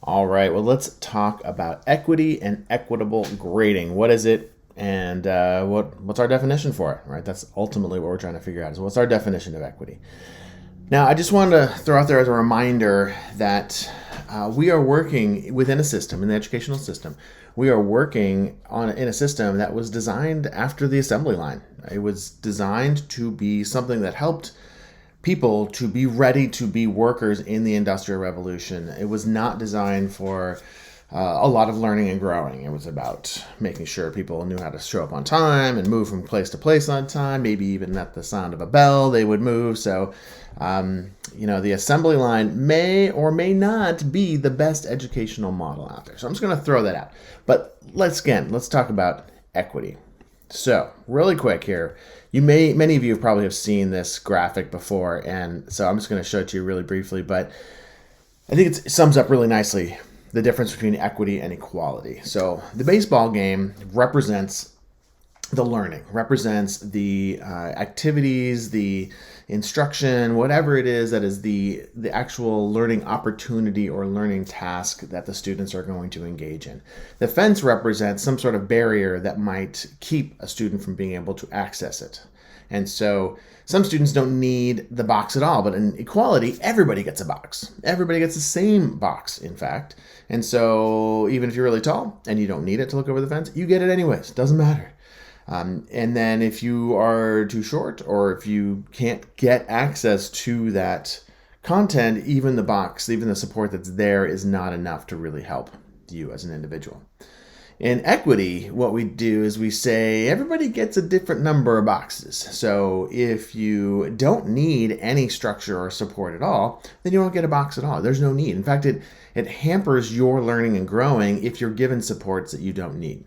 All right, well, let's talk about equity and equitable grading. What is it, and what's our definition for it? Right, that's ultimately what we're trying to figure out. Is what's our definition of equity? Now, I just wanted to throw out there as a reminder that we are working within a system, in the educational system. We are working in a system that was designed after the assembly line. It was designed to be something that helped people to be ready to be workers in the Industrial Revolution. It was not designed for a lot of learning and growing. It was about making sure people knew how to show up on time and move from place to place on time. Maybe even at the sound of a bell, they would move. So, the assembly line may or may not be the best educational model out there. So I'm just going to throw that out. But let's talk about equity. So, really quick here, many of you probably have seen this graphic before, and so I'm just going to show it to you really briefly, but I think it sums up really nicely the difference between equity and equality. So, the baseball game represents the learning, represents the activities, the instruction, whatever it is that is the actual learning opportunity or learning task that the students are going to engage in. The fence represents some sort of barrier that might keep a student from being able to access it. And so some students don't need the box at all, but in equality, everybody gets a box. Everybody gets the same box, in fact. And so even if you're really tall and you don't need it to look over the fence, you get it anyways. Doesn't matter. And then if you are too short or if you can't get access to that content, even the box, even the support that's there is not enough to really help you as an individual. In equity, what we do is we say everybody gets a different number of boxes. So if you don't need any structure or support at all, then you don't get a box at all. There's no need. In fact, it hampers your learning and growing if you're given supports that you don't need.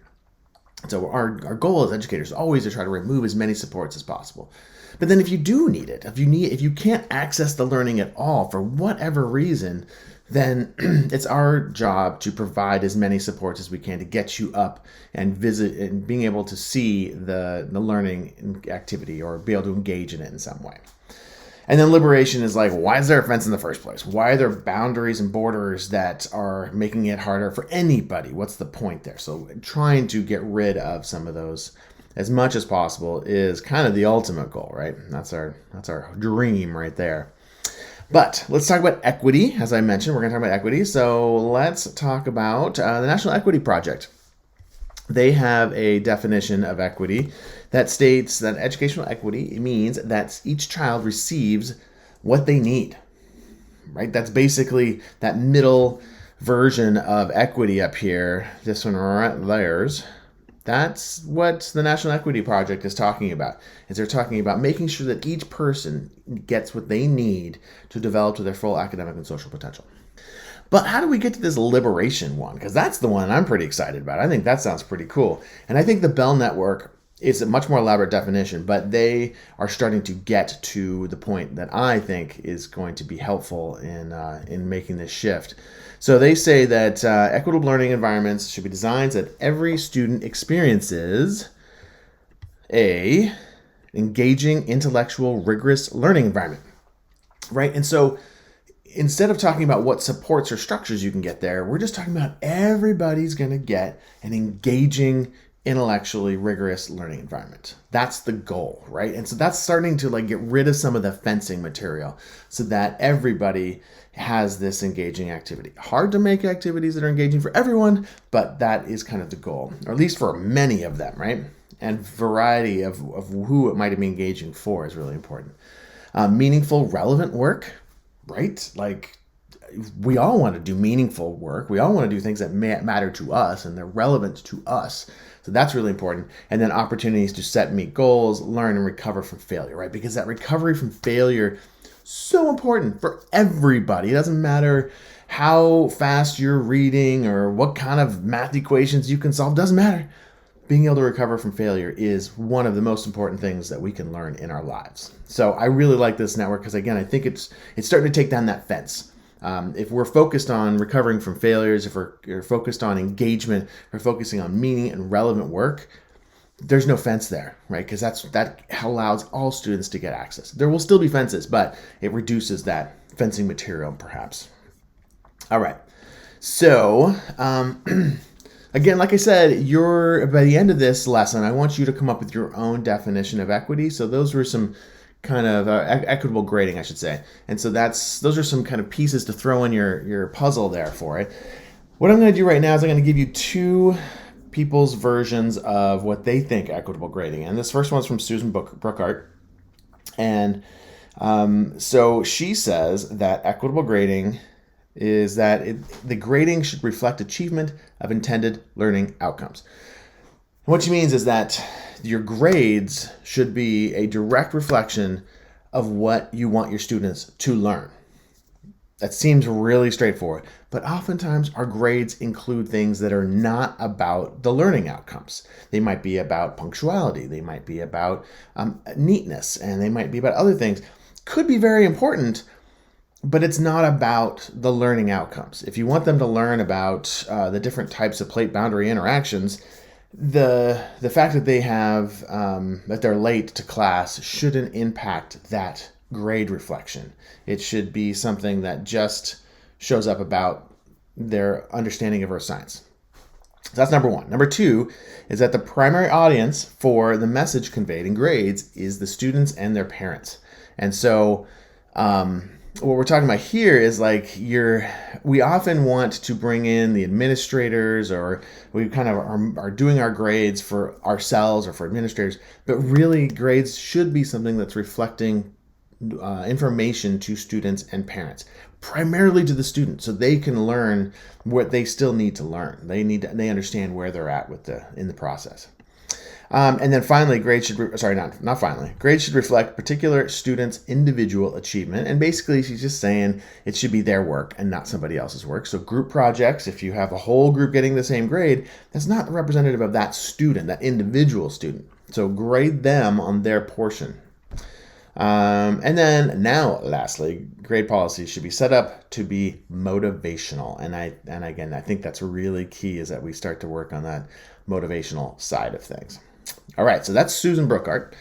So our goal as educators is always to try to remove as many supports as possible. But then if you do need it, if you can't access the learning at all for whatever reason, then it's our job to provide as many supports as we can to get you up and visit and being able to see the learning activity or be able to engage in it in some way. And then liberation is like, why is there a fence in the first place? Why are there boundaries and borders that are making it harder for anybody? What's the point there? So trying to get rid of some of those as much as possible is kind of the ultimate goal, right? That's our dream right there. But let's talk about equity. As I mentioned, we're going to talk about equity. So let's talk about the National Equity Project. They have a definition of equity that states that educational equity means that each child receives what they need, right? That's basically that middle version of equity up here. This one right there's. That's what the National Equity Project is talking about. Is they're talking about making sure that each person gets what they need to develop to their full academic and social potential. But how do we get to this liberation one? Because that's the one I'm pretty excited about. I think that sounds pretty cool. And I think the Bell Network is a much more elaborate definition, but they are starting to get to the point that I think is going to be helpful in making this shift. So they say that equitable learning environments should be designed so that every student experiences a engaging, intellectual, rigorous learning environment, right? And so instead of talking about what supports or structures you can get there, we're just talking about everybody's going to get an engaging, intellectually rigorous learning environment. That's the goal, right? And so that's starting to get rid of some of the fencing material so that everybody has this engaging activity. Hard to make activities that are engaging for everyone, but that is kind of the goal, or at least for many of them, right? And variety of who it might be engaging for is really important. Meaningful, relevant work, right? Like we all want to do meaningful work. We all want to do things that matter to us and they're relevant to us. So that's really important. And then opportunities to set and meet goals, learn and recover from failure, right? Because that recovery from failure so important for everybody. It doesn't matter how fast you're reading or what kind of math equations you can solve. Doesn't matter. Being able to recover from failure is one of the most important things that we can learn in our lives. So I really like this network because, again, I think it's starting to take down that fence. If we're focused on recovering from failures, if we're focused on engagement, if we're focusing on meaning and relevant work, there's no fence there, right? Because that allows all students to get access. There will still be fences, but it reduces that fencing material, perhaps. All right. So, again, like I said, by the end of this lesson, I want you to come up with your own definition of equity. So those were some kind of equitable grading, I should say. And so those are some kind of pieces to throw in your puzzle there for it. What I'm going to do right now is I'm going to give you two people's versions of what they think equitable grading. And this first one's from Susan Brookhart. And so she says that equitable grading is that the grading should reflect achievement of intended learning outcomes. And what she means is that your grades should be a direct reflection of what you want your students to learn. That seems really straightforward, but oftentimes our grades include things that are not about the learning outcomes. They might be about punctuality, they might be about neatness, and they might be about other things. Could be very important, but it's not about the learning outcomes. If you want them to learn about the different types of plate boundary interactions, the fact that they have that they're late to class shouldn't impact that grade reflection. It should be something that just shows up about their understanding of earth science. So that's number one. Number two is that the primary audience for the message conveyed in grades is the students and their parents. And so what we're talking about here is like we often want to bring in the administrators, or we kind of are doing our grades for ourselves or for administrators, but really grades should be something that's reflecting information to students and parents, primarily to the students, so they can learn what they still need to learn. They understand where they're at in the process. And then finally, grades should reflect particular students' individual achievement. And basically, she's just saying it should be their work and not somebody else's work. So group projects, if you have a whole group getting the same grade, that's not representative of that student, that individual student. So grade them on their portion. And then now, lastly, grade policies should be set up to be motivational. And again, I think that's really key, is that we start to work on that motivational side of things. All right, so that's Susan Brookhart.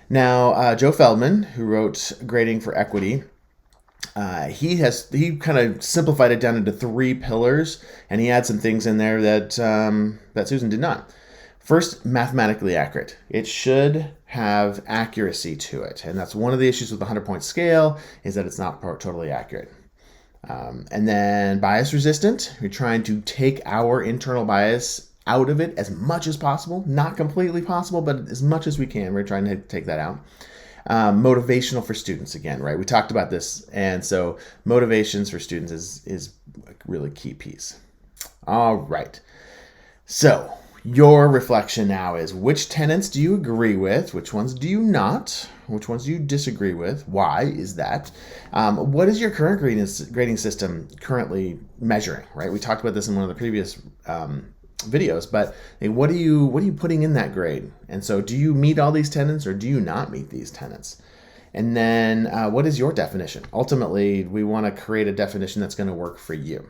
Now, Joe Feldman, who wrote Grading for Equity, he kind of simplified it down into 3 pillars, and he had some things in there that Susan did not. First, mathematically accurate. It should have accuracy to it, and that's one of the issues with the 100-point scale, is that it's not totally accurate. And then bias resistant. We're trying to take our internal bias out of it as much as possible. Not completely possible, but as much as we can. We're trying to take that out. Motivational for students, again, right? We talked about this, and so motivations for students is a really key piece. All right. So your reflection now is, which tenets do you agree with? Which ones do you not? Which ones do you disagree with? Why is that? What is your current grading system currently measuring, right? We talked about this in one of the previous videos, but what are you putting in that grade? And so do you meet all these tenets, or do you not meet these tenets? And then what is your definition? Ultimately, we want to create a definition that's going to work for you.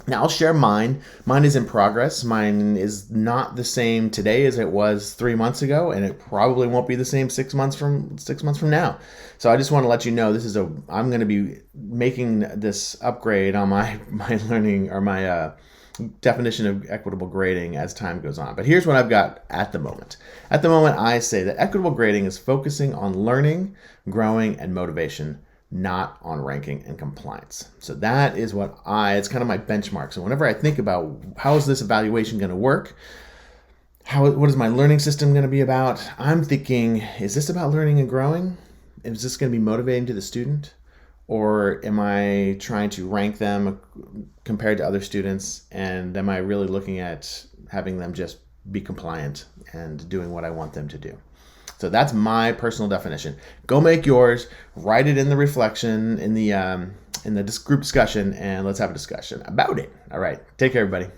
Now, I'll share mine. Mine is in progress. Mine is not the same today as it was 3 months ago, and it probably won't be the same 6 months from now. So I just want to let you know I'm going to be making this upgrade on my learning, or my definition of equitable grading as time goes on. But here's what I've got at the moment. At the moment, I say that equitable grading is focusing on learning, growing, and motivation, not on ranking and compliance. So that is it's kind of my benchmark. So whenever I think about how is this evaluation going to work, what is my learning system going to be about, I'm thinking, is this about learning and growing? Is this going to be motivating to the student? Or am I trying to rank them compared to other students? And am I really looking at having them just be compliant and doing what I want them to do? So that's my personal definition. Go make yours, write it in the reflection, in the group discussion, and let's have a discussion about it. All right. Take care, everybody.